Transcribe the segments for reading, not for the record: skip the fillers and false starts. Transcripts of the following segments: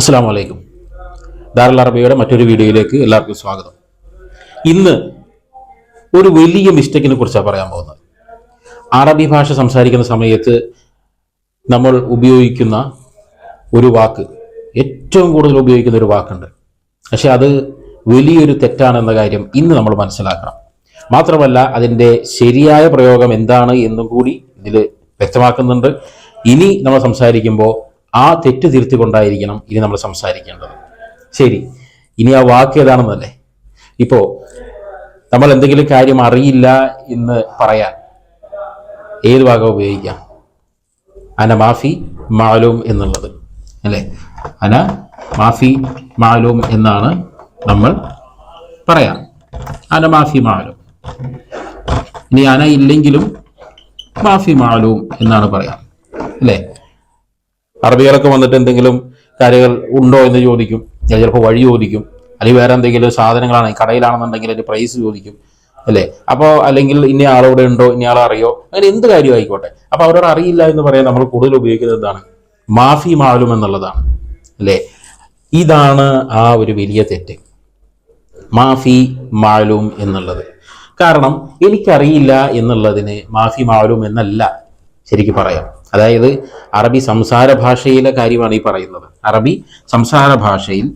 അസ്സലാമു അലൈക്കും. ദാറുൽ അറബിയുടെ മറ്റൊരു വീഡിയോയിലേക്ക് എല്ലാവർക്കും സ്വാഗതം. ഇന്ന് ഒരു വലിയ മിസ്റ്റേക്കിനെ കുറിച്ചാണ് പറയാൻ പോകുന്നത്. അറബി ഭാഷ സംസാരിക്കുന്ന സമയത്ത് നമ്മൾ ഉപയോഗിക്കുന്ന ഒരു വാക്ക്, ഏറ്റവും കൂടുതൽ ഉപയോഗിക്കുന്ന ഒരു വാക്കുണ്ട്. പക്ഷെ അത് വലിയൊരു തെറ്റാണെന്ന കാര്യം ഇന്ന് നമ്മൾ മനസ്സിലാക്കണം. മാത്രമല്ല അതിൻ്റെ ശരിയായ പ്രയോഗം എന്താണ് എന്നും കൂടി ഇതിൽ വ്യക്തമാക്കുന്നുണ്ട്. ഇനി നമ്മൾ സംസാരിക്കുമ്പോൾ ആ തെറ്റ് തിരുത്തിക്കൊണ്ടായിരിക്കണം ഇനി നമ്മൾ സംസാരിക്കേണ്ടത്. ശരി, ഇനി ആ വാക്ക് ഏതാണെന്നല്ലേ. ഇപ്പോൾ നമ്മൾ എന്തെങ്കിലും കാര്യം അറിയില്ല എന്ന് പറയാൻ ഏത് വാക്കം ഉപയോഗിക്കാം? അന മാഫി മാലൂം എന്നുള്ളത് അല്ലേ. അന മാഫി മാലൂം എന്നാണ് നമ്മൾ പറയാം. അന മാഫി മാലൂം. ഇനി അന ഇല്ലെങ്കിലും മാഫി മാലൂം എന്നാണ് പറയാം അല്ലേ. അറബികളൊക്കെ വന്നിട്ട് എന്തെങ്കിലും കാര്യങ്ങൾ ഉണ്ടോ എന്ന് ചോദിക്കും, ചിലപ്പോൾ വഴി ചോദിക്കും, അല്ലെങ്കിൽ വേറെ എന്തെങ്കിലും സാധനങ്ങളാണ് കടയിലാണെന്നുണ്ടെങ്കിൽ അതിന്റെ പ്രൈസ് ചോദിക്കും അല്ലേ. അപ്പോൾ അല്ലെങ്കിൽ ഇന്ന ആളോടെ ഉണ്ടോ, ഇന്ന ആളെ അറിയോ, അങ്ങനെ എന്ത് കാര്യം ആയിക്കോട്ടെ. അപ്പൊ അവരോട് അറിയില്ല എന്ന് പറയാൻ നമ്മൾ കൂടുതൽ ഉപയോഗിക്കുന്നത് എന്താണ്? മാഫി മാലും എന്നുള്ളതാണ് അല്ലേ. ഇതാണ് ആ ഒരു വലിയ തെറ്റ്, മാഫി മാലൂം എന്നുള്ളത്. കാരണം എനിക്കറിയില്ല എന്നുള്ളതിന് മാഫി മാലൂം എന്നല്ല ശരിക്കും പറയാം. അതായത് അറബി സംസാര ഭാഷയിലെ കാര്യമാണ് ഈ പറയുന്നത്. അറബി സംസാര ഭാഷയിൽ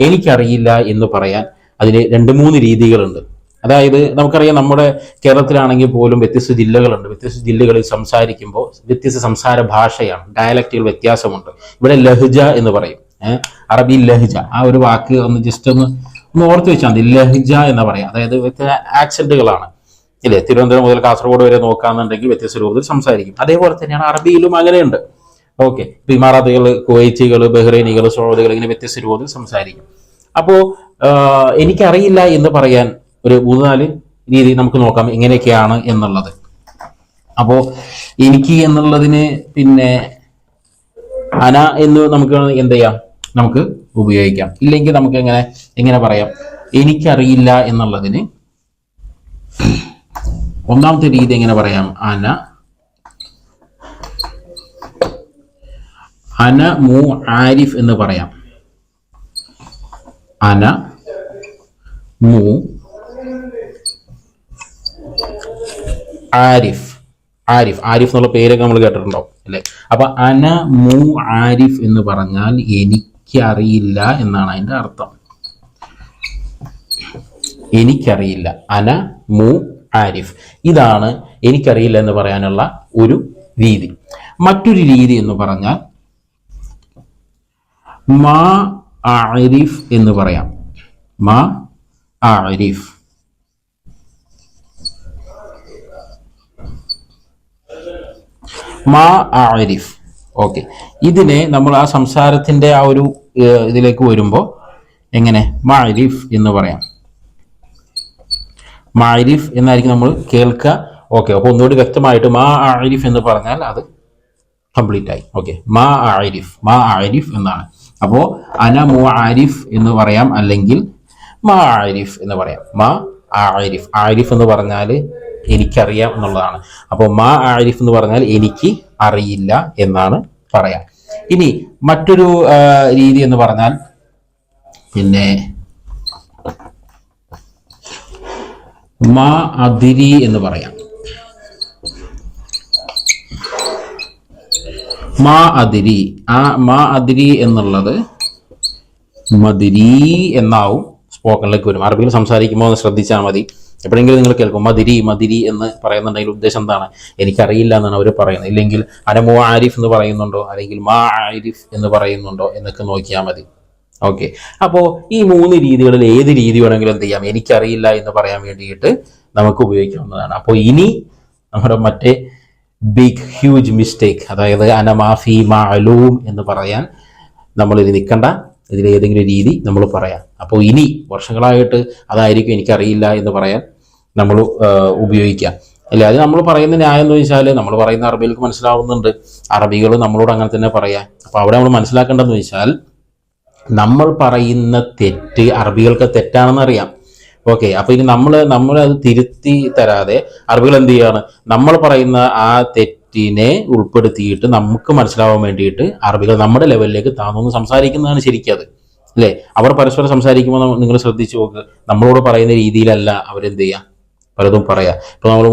എനിക്കറിയില്ല എന്ന് പറയാൻ അതിന് 2-3 രീതികളുണ്ട്. അതായത് നമുക്കറിയാം, നമ്മുടെ കേരളത്തിലാണെങ്കിൽ പോലും വ്യത്യസ്ത ജില്ലകളുണ്ട്. വ്യത്യസ്ത ജില്ലകളിൽ സംസാരിക്കുമ്പോൾ വ്യത്യസ്ത സംസാര ഭാഷയാണ്, ഡയലക്റ്റുകൾ വ്യത്യാസമുണ്ട്. ഇവിടെ ലഹ്ജ എന്ന് പറയും. അറബി ലഹ്ജ, ആ ഒരു വാക്ക് ഒന്ന് ജസ്റ്റ് ഒന്ന് ഓർത്ത് വെച്ചാൽ മതി. ലഹ്ജ എന്ന് പറയാം. അതായത് വ്യത്യസ്ത ആക്സെന്റുകളാണ് ഇല്ലേ. തിരുവനന്തപുരം മുതൽ കാസർഗോഡ് വരെ നോക്കാന്നുണ്ടെങ്കിൽ വ്യത്യസ്ത രൂപത്തിൽ സംസാരിക്കും. അതേപോലെ തന്നെയാണ് അറബിയിലും അങ്ങനെയുണ്ട്. ഓക്കെ, ഇപ്പൊ ഇമാറാത്തുകൾ, കുവൈറ്റികൾ, ബഹ്റൈനികൾ, സൗദികൾ ഇങ്ങനെ വ്യത്യസ്ത രൂപത്തിൽ സംസാരിക്കും. അപ്പോ എനിക്കറിയില്ല എന്ന് പറയാൻ ഒരു 3-4 രീതി നമുക്ക് നോക്കാം എങ്ങനെയൊക്കെയാണ് എന്നുള്ളത്. അപ്പോ എനിക്ക് എന്നുള്ളതിന് പിന്നെ അന എന്ന് നമുക്ക് എന്ത് ചെയ്യാം, നമുക്ക് ഉപയോഗിക്കാം. ഇല്ലെങ്കിൽ നമുക്ക് എങ്ങനെ പറയാം? എനിക്കറിയില്ല എന്നുള്ളതിന് ഒന്നാമത്തെ രീതി എങ്ങനെ പറയാം? അന മു ആരിഫ് എന്ന് പറയാം. അന മു ആരിഫ്. ആരിഫ് എന്നുള്ള പേരൊക്കെ നമ്മൾ കേട്ടിട്ടുണ്ടാവും അല്ലെ. അപ്പൊ അന മു ആരിഫ് എന്ന് പറഞ്ഞാൽ എനിക്കറിയില്ല എന്നാണ് അതിന്റെ അർത്ഥം. എനിക്കറിയില്ല. അന മു ആരിഫ്, ഇതാണ് എനിക്കറിയില്ല എന്ന് പറയാനുള്ള ഒരു രീതി. മറ്റൊരു രീതി എന്ന് പറഞ്ഞാൽ മാ ആരിഫ് എന്ന് പറയാം. മാ ആരിഫ്. മാ ആരിഫ്. ഓക്കെ, ഇതിനെ നമ്മൾ ആ സംസാരത്തിന്റെ ആ ഒരു ഇതിലേക്ക് വരുമ്പോൾ എങ്ങനെ മാരിഫ് എന്ന് പറയാം? മാരിഫ് എന്നായിരിക്കും നമ്മൾ കേൾക്കുക. ഓക്കെ, അപ്പോൾ ഒന്നുകൂടി വ്യക്തമായിട്ട് മാ ആരിഫ് എന്ന് പറഞ്ഞാൽ അത് കംപ്ലീറ്റ് ആയി. ഓക്കെ, മാ ആരിഫ് എന്നാണ്. അപ്പോ അന മു ആരിഫ് എന്ന് പറയാം, അല്ലെങ്കിൽ മാ ആരിഫ് എന്ന് പറയാം. മാ ആരിഫ്. ആരിഫ് എന്ന് പറഞ്ഞാൽ എനിക്കറിയാം എന്നുള്ളതാണ്. അപ്പോൾ മാ ആരിഫ് എന്ന് പറഞ്ഞാൽ എനിക്ക് അറിയില്ല എന്നാണ് പറയാം. ഇനി മറ്റൊരു രീതി എന്ന് പറഞ്ഞാൽ പിന്നെ മാ അദിരി എന്ന് പറയാം. മാ അദിരി. ആ മാ അദിരി എന്നുള്ളത് മദിരി എന്നാവും, സ്പോക്കണിലേക്ക് വരും. അറബിയിൽ സംസാരിക്കുമ്പോൾ ഒന്ന് ശ്രദ്ധിച്ചാൽ മതി. എപ്പോഴെങ്കിലും നിങ്ങൾ കേൾക്കും മദിരി എന്ന് പറയുന്നുണ്ടെങ്കിൽ ഉദ്ദേശം എന്താണ്? എനിക്കറിയില്ല എന്നാണ് അവർ പറയുന്നത്. ഇല്ലെങ്കിൽ അന മു ആരിഫ് എന്ന് പറയുന്നുണ്ടോ, അല്ലെങ്കിൽ മാ ആരിഫ് എന്ന് പറയുന്നുണ്ടോ എന്നൊക്കെ നോക്കിയാൽ മതി. ഓക്കെ, അപ്പോ ഈ 3 രീതികളിൽ ഏത് രീതി വേണമെങ്കിലും എന്ത് ചെയ്യാം, എനിക്കറിയില്ല എന്ന് പറയാൻ വേണ്ടിയിട്ട് നമുക്ക് ഉപയോഗിക്കാവുന്നതാണ്. അപ്പോൾ ഇനി നമ്മുടെ മറ്റേ ബിഗ് ഹ്യൂജ് മിസ്റ്റേക്ക്, അതായത് അന മാഫി മാലൂം എന്ന് പറയാൻ നമ്മൾ ഇത് നിൽക്കണ്ട. ഇതിലേതെങ്കിലും രീതി നമ്മൾ പറയാം. അപ്പോൾ ഇനി വർഷങ്ങളായിട്ട് അതായിരിക്കും എനിക്കറിയില്ല എന്ന് പറയാൻ നമ്മൾ ഉപയോഗിക്കാം അല്ലേ. അത് നമ്മൾ പറയുന്ന ന്യായം എന്ന് വെച്ചാൽ നമ്മൾ പറയുന്ന അറബികൾക്ക് മനസ്സിലാവുന്നുണ്ട്, അറബികൾ നമ്മളോട് അങ്ങനെ തന്നെ പറയാം. അപ്പോൾ അവിടെ നമ്മൾ മനസ്സിലാക്കേണ്ടതെന്ന് വെച്ചാൽ നമ്മൾ പറയുന്ന തെറ്റ് അറബികൾക്ക് തെറ്റാണെന്ന് അറിയാം. ഓക്കെ, അപ്പൊ ഇനി നമ്മൾ അത് തിരുത്തി തരാതെ അറബികൾ എന്ത് ചെയ്യാണ്? നമ്മൾ പറയുന്ന ആ തെറ്റ് തെറ്റിനെ ഉൾപ്പെടുത്തിയിട്ട് നമുക്ക് മനസ്സിലാവാൻ വേണ്ടിയിട്ട് അറബികൾ നമ്മുടെ ലെവലിലേക്ക് താന്നൊന്ന് സംസാരിക്കുന്നതാണ് ശരിക്കത്, അല്ലേ? അവർ പരസ്പരം സംസാരിക്കുമ്പോൾ നിങ്ങൾ ശ്രദ്ധിച്ചു നോക്ക്, നമ്മളോട് പറയുന്ന രീതിയിലല്ല അവരെന്ത് ചെയ്യുക, പലതും പറയാം. ഇപ്പൊ നമ്മൾ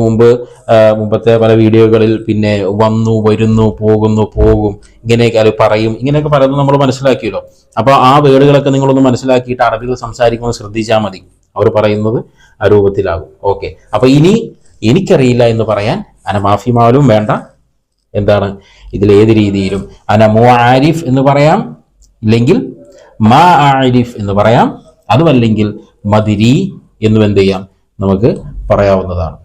മുമ്പത്തെ പല വീഡിയോകളിൽ പിന്നെ വന്നു, വരുന്നു, പോകുന്നു, പോകും, ഇങ്ങനെയൊക്കെ അത് പറയും, ഇങ്ങനെയൊക്കെ പലതും നമ്മൾ മനസ്സിലാക്കിയല്ലോ. അപ്പൊ ആ വേർഡുകളൊക്കെ നിങ്ങളൊന്ന് മനസ്സിലാക്കിയിട്ട് അറബികൾ സംസാരിക്കുമ്പോൾ ശ്രദ്ധിച്ചാൽ മതി, അവർ പറയുന്നത് ആ രൂപത്തിലാകും. ഓക്കെ, അപ്പൊ ഇനി എനിക്കറിയില്ല എന്ന് പറയാൻ അന മാഫിമാലും വേണ്ട, എന്താണ് ഇതിലേത് രീതിയിലും അന മുആരിഫ് എന്ന് പറയാം, ഇല്ലെങ്കിൽ മാ ആരിഫ് എന്ന് പറയാം, അതുമല്ലെങ്കിൽ മദിരി എന്നും എന്ത് ചെയ്യാം, നമുക്ക് പറയാവുന്നതാണ്.